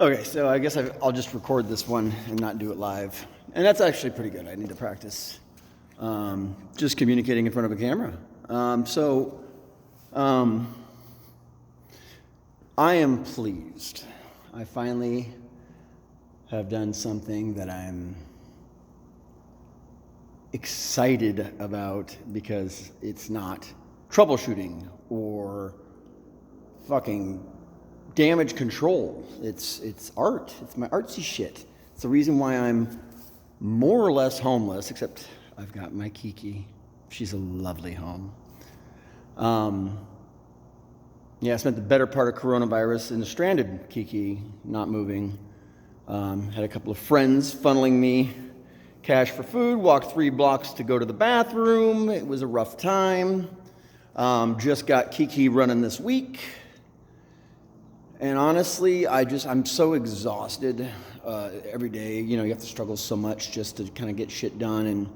Okay, so I guess I'll just record this one and not do it live. And that's actually pretty good. I need to practice just communicating in front of a camera. I am pleased. I finally have done something that I'm excited about because it's not troubleshooting or fucking damage control. It's art. It's my artsy shit. It's the reason why I'm more or less homeless, except I've got my Kiki. She's a lovely home. I spent the better part of coronavirus in the stranded Kiki, not moving. Had a couple of friends funneling me cash for food, walked 3 blocks to go to the bathroom. It was a rough time. Just got Kiki running this week. And honestly, I'm so exhausted every day. You have to struggle so much just to kind of get shit done. And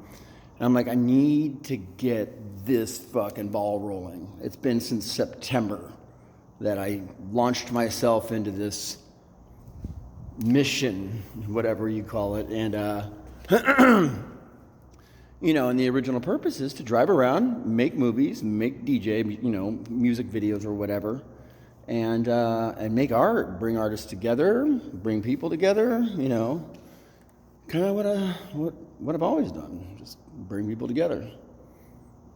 I'm like, I need to get this fucking ball rolling. It's been since September that I launched myself into this mission, whatever you call it. And, and the original purpose is to drive around, make movies, make DJ, music videos or whatever. And make art, bring artists together, bring people together, kind of what I've always done, just bring people together,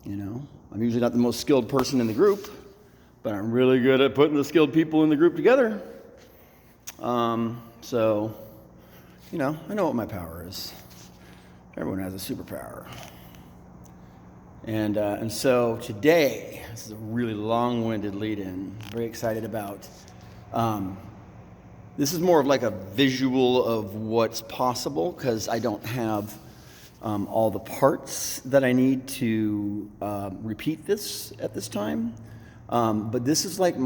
I'm usually not the most skilled person in the group, but I'm really good at putting the skilled people in the group together. I know what my power is. Everyone has a superpower. And so today, this is a really long-winded lead-in. Very excited about. This is more of like a visual of what's possible because I don't have all the parts that I need to repeat this at this time. But this is like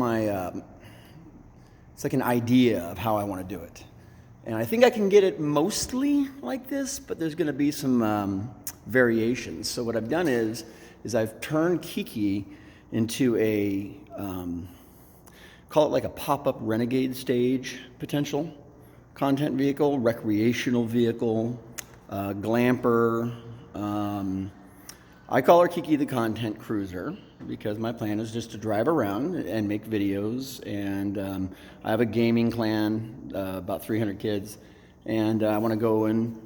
it's like an idea of how I want to do it. And I think I can get it mostly like this, but there's going to be some variations. So what I've done is I've turned Kiki into a, call it like a pop-up renegade stage potential content vehicle, recreational vehicle, glamper. I call her Kiki the content cruiser because my plan is just to drive around and make videos. And I have a gaming clan, about 300 kids, and I want to go and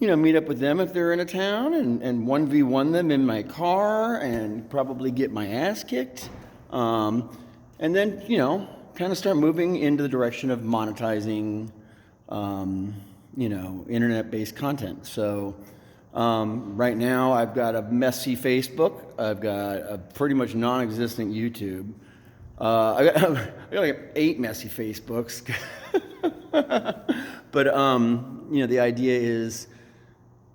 meet up with them if they're in a town and 1v1 them in my car and probably get my ass kicked. And then, kind of start moving into the direction of monetizing, internet-based content. So right now I've got a messy Facebook. I've got a pretty much non-existent YouTube. I got like 8 messy Facebooks. But, the idea is,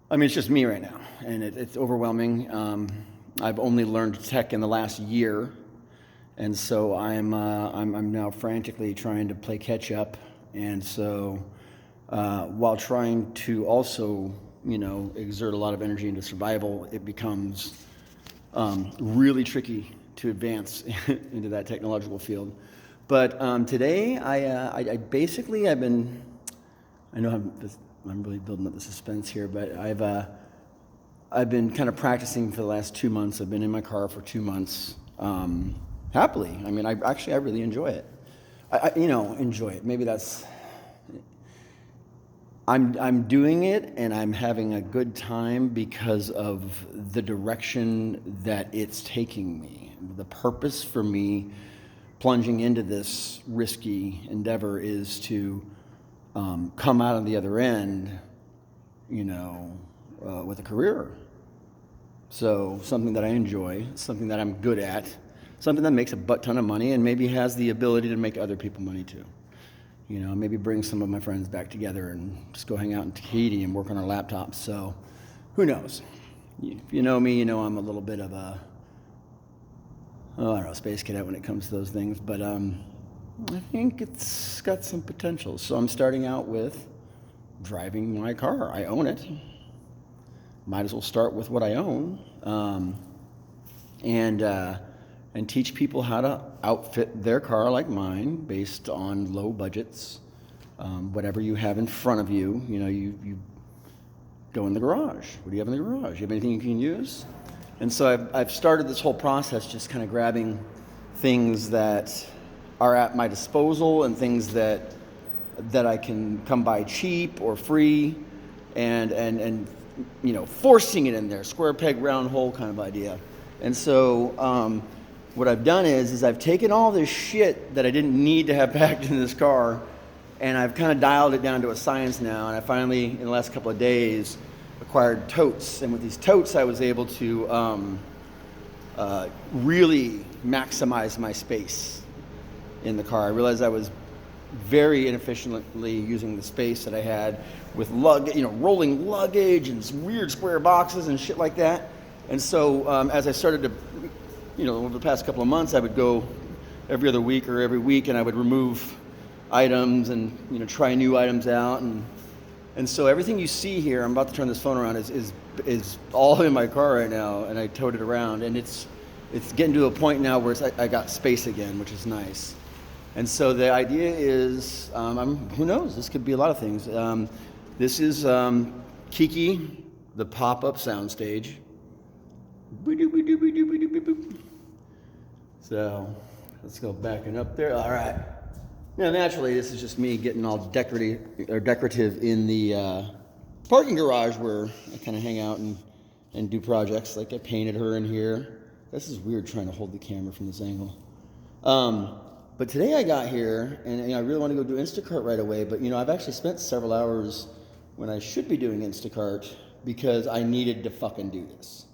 it's just me right now, and it's overwhelming. I've only learned tech in the last year, and so I'm now frantically trying to play catch up. And so, while trying to also, exert a lot of energy into survival, it becomes really tricky to advance into that technological field. But today, I'm really building up the suspense here, but I've been kind of practicing for the last 2 months. I've been in my car for 2 months, happily. I really enjoy it. Enjoy it. Maybe that's. I'm doing it and I'm having a good time because of the direction that it's taking me. The purpose for me plunging into this risky endeavor is to come out on the other end, with a career. So something that I enjoy, something that I'm good at, something that makes a butt ton of money and maybe has the ability to make other people money too. Maybe bring some of my friends back together and just go hang out in Tahiti and work on our laptops. So who knows? If you know me, I'm a little bit of a, space cadet when it comes to those things. But I think it's got some potential. So I'm starting out with driving my car. I own it. Might as well start with what I own. And teach people how to outfit their car like mine based on low budgets, whatever you have in front of you, you go in the garage. What do you have in the garage? You have anything you can use? And so I've started this whole process just kind of grabbing things that are at my disposal and things that I can come by cheap or free, and forcing it in there, square peg round hole kind of idea. And so what I've done is I've taken all this shit that I didn't need to have packed in this car, and I've kind of dialed it down to a science now. And I finally, in the last couple of days, acquired totes. And with these totes, I was able to really maximize my space in the car. I realized I was very inefficiently using the space that I had with rolling luggage and some weird square boxes and shit like that. And so as I started to, over the past couple of months, I would go every other week or every week, and I would remove items and try new items out. And so everything you see here, I'm about to turn this phone around, is all in my car right now, and I towed it around, and it's getting to a point now where I got space again, which is nice. And so the idea is, who knows, this could be a lot of things. This is Kiki, the pop-up Soundstage. So let's go backing up there. All right. Now, naturally, this is just me getting all decorative in the parking garage where I kind of hang out and do projects. Like I painted her in here. This is weird trying to hold the camera from this angle. But today I got here, and I really want to go do Instacart right away, but I've actually spent several hours when I should be doing Instacart because I needed to fucking do this.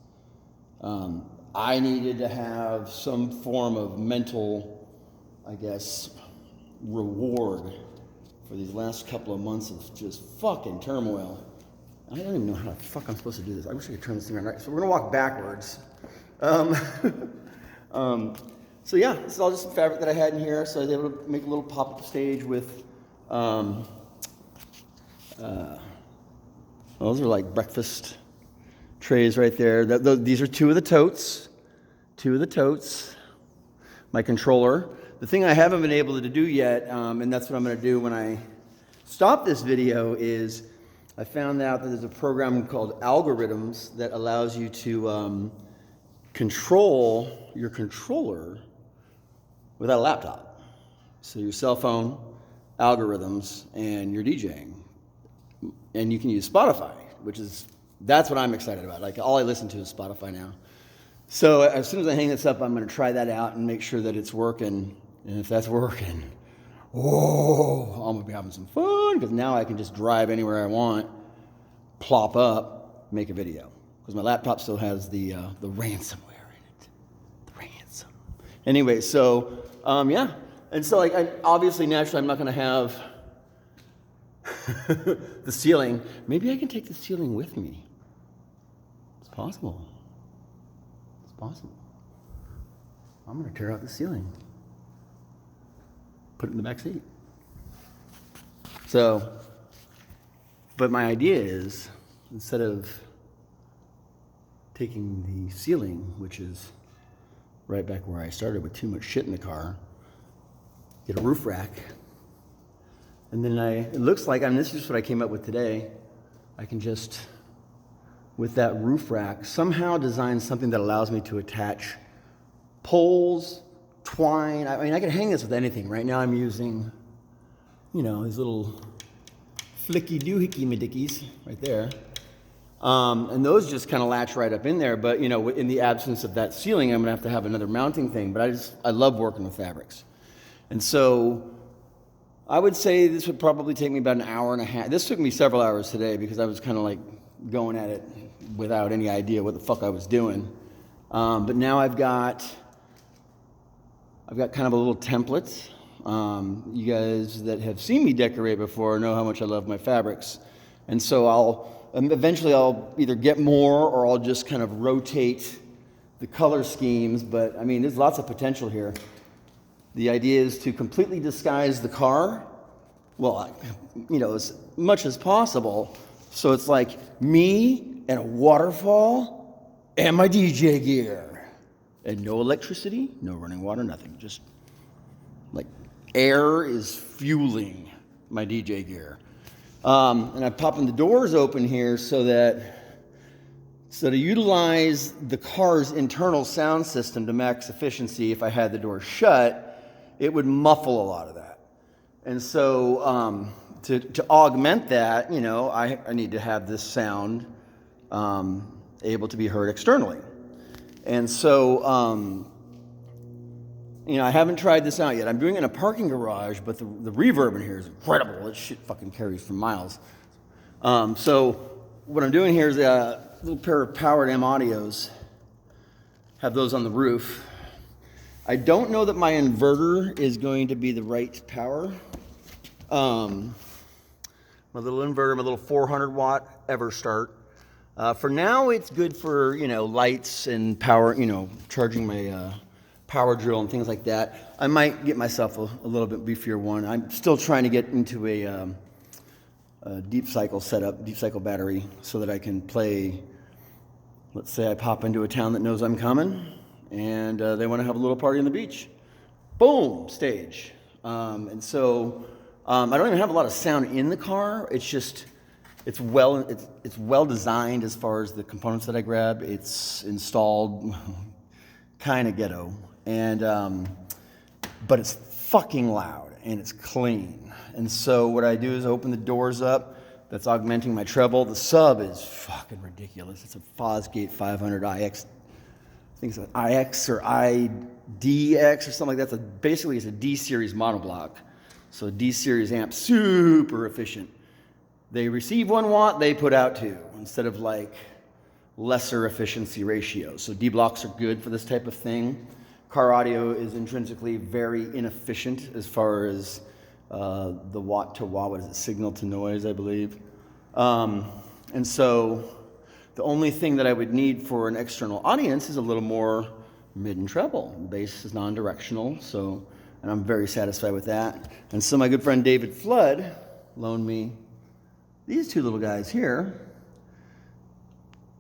I needed to have some form of mental, I guess, reward for these last couple of months of just fucking turmoil. I don't even know how the fuck I'm supposed to do this. I wish I could turn this thing around right. So we're gonna walk backwards. So yeah, this is all just some fabric that I had in here. So I was able to make a little pop-up stage with, those are like breakfast trays right there. These are two of the totes. My controller. The thing I haven't been able to do yet, and that's what I'm going to do when I stop this video, is I found out that there's a program called Algorithms that allows you to control your controller without a laptop. So your cell phone, Algorithms, and your DJing. And you can use Spotify, that's what I'm excited about. Like, all I listen to is Spotify now. So as soon as I hang this up, I'm going to try that out and make sure that it's working. And if that's working, I'm going to be having some fun, because now I can just drive anywhere I want, plop up, make a video. Because my laptop still has the ransomware in it. The ransom. Anyway, so, yeah. And so, obviously, naturally, I'm not going to have the ceiling. Maybe I can take the ceiling with me. It's possible. I'm going to tear out the ceiling. Put it in the back seat. So, but my idea is, instead of taking the ceiling, which is right back where I started with too much shit in the car, get a roof rack. And then it looks like, this is just what I came up with today. I can just, with that roof rack, somehow design something that allows me to attach poles, twine. I can hang this with anything. Right now I'm using, these little flicky doohickey madickies right there. And those just kind of latch right up in there. But, in the absence of that ceiling, I'm going to have another mounting thing. But I love working with fabrics. And so I would say this would probably take me about an hour and a half. This took me several hours today because I was kind of like going at it without any idea what the fuck I was doing. But now I've got kind of a little template. You guys that have seen me decorate before know how much I love my fabrics. And so eventually I'll either get more or I'll just kind of rotate the color schemes. But there's lots of potential here. The idea is to completely disguise the car, as much as possible. So it's like me and a waterfall and my DJ gear. And no electricity, no running water, nothing. Just like air is fueling my DJ gear. And I'm popping the doors open here so to utilize the car's internal sound system to max efficiency. If I had the door shut, it would muffle a lot of that. And so to augment that, you know, I need to have this sound able to be heard externally. And so, you know, I haven't tried this out yet. I'm doing it in a parking garage, but the reverb in here is incredible. This shit fucking carries for miles. So what I'm doing here is a little pair of powered M audios. Have those on the roof. I don't know that my inverter is going to be the right power. My little inverter, my little 400 watt EverStart. For now, it's good for, you know, lights and power, you know, charging my power drill and things like that. I might get myself a little bit beefier one. I'm still trying to get into a deep cycle setup, deep cycle battery, so that I can play. Let's say I pop into a town that knows I'm coming, and they want to have a little party on the beach. Boom, stage. And so I don't even have a lot of sound in the car. It's just it's well designed as far as the components that I grab. It's installed kind of ghetto, and but it's fucking loud and it's clean. And so what I do is open the doors up. That's augmenting my treble. The sub is fucking ridiculous. It's a Fosgate 500 IX. I think it's an IX or IDX or something like that. Basically, it's a D series monoblock. So D series amp, super efficient. They receive 1 watt, they put out 2, instead of like lesser efficiency ratios. So D blocks are good for this type of thing. Car audio is intrinsically very inefficient as far as the watt to watt, what is it, signal to noise, I believe. And so the only thing that I would need for an external audience is a little more mid and treble. The bass is non-directional, so, and I'm very satisfied with that. And so my good friend David Flood loaned me these 2 little guys here,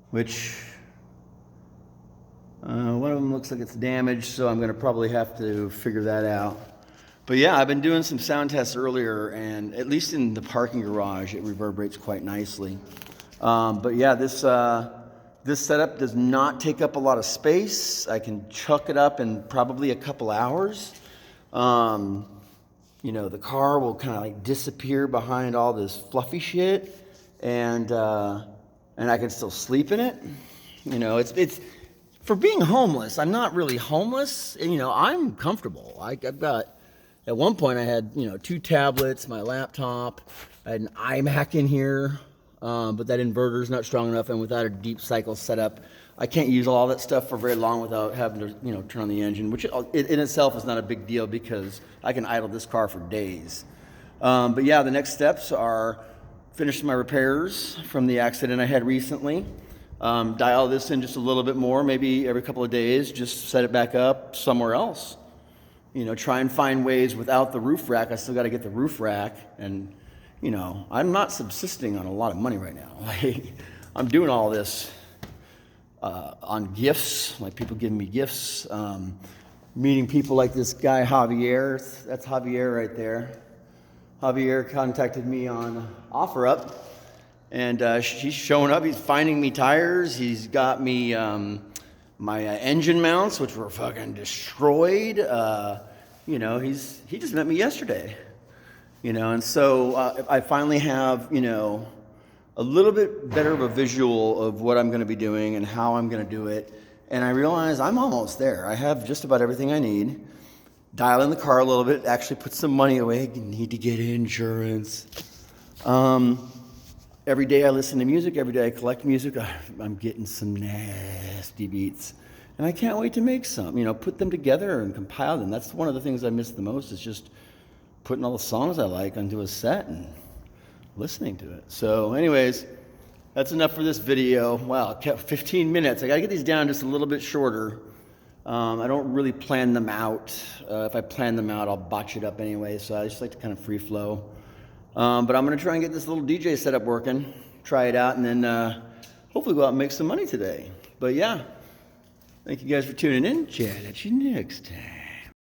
which one of them looks like it's damaged, so I'm gonna probably have to figure that out. But yeah, I've been doing some sound tests earlier, and at least in the parking garage, it reverberates quite nicely. But yeah, this setup does not take up a lot of space. I can chuck it up in probably a couple hours. You know, the car will kind of like disappear behind all this fluffy shit, and I can still sleep in it. You know, it's for being homeless. I'm not really homeless. You know, I'm comfortable. I've got. At one point, I had, you know, 2 tablets, my laptop, I had an iMac in here, but that inverter's not strong enough, and without a deep cycle setup, I can't use all that stuff for very long without having to, you know, turn on the engine, which in itself is not a big deal because I can idle this car for days. But yeah, the next steps are finish my repairs from the accident I had recently, dial this in just a little bit more, maybe every couple of days, just set it back up somewhere else. You know, try and find ways without the roof rack. I still got to get the roof rack, and you know, I'm not subsisting on a lot of money right now. Like, I'm doing all this on gifts, like people giving me gifts, meeting people like this guy Javier. That's Javier right there. Javier contacted me on OfferUp, and he's showing up. He's finding me tires. He's got me my engine mounts, which were fucking destroyed. You know, he just met me yesterday. You know, and so I finally have, you know, a little bit better of a visual of what I'm going to be doing and how I'm going to do it. And I realize I'm almost there. I have just about everything I need. Dial in the car a little bit, actually put some money away. You need to get insurance. Every day I listen to music. Every day I collect music. I'm getting some nasty beats. And I can't wait to make some, you know, put them together and compile them. That's one of the things I miss the most, is just putting all the songs I like onto a set and listening to it. So anyways, that's enough for this video. Wow, it kept 15 minutes. I gotta get these down just a little bit shorter. I don't really plan them out. If I plan them out, I'll botch it up anyway. So I just like to kind of free flow. But I'm gonna try and get this little DJ setup working, try it out, and then hopefully go out and make some money today. But yeah, thank you guys for tuning in. Chat at you next time.